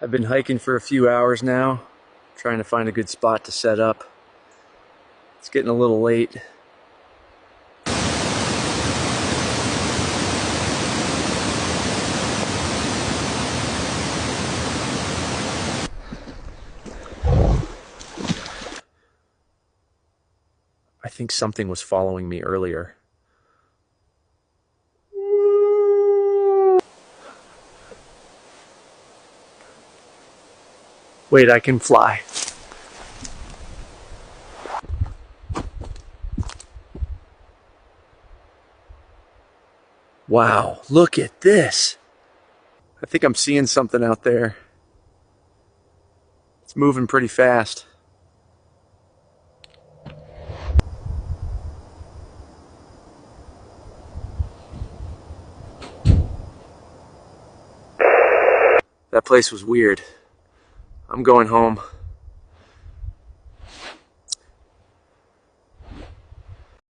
I've been hiking for a few hours now, trying to find a good spot to set up. It's getting a little late. I think something was following me earlier. Wait, I can fly. Wow, look at this. I think I'm seeing something out there. It's moving pretty fast. That place was weird. I'm going home.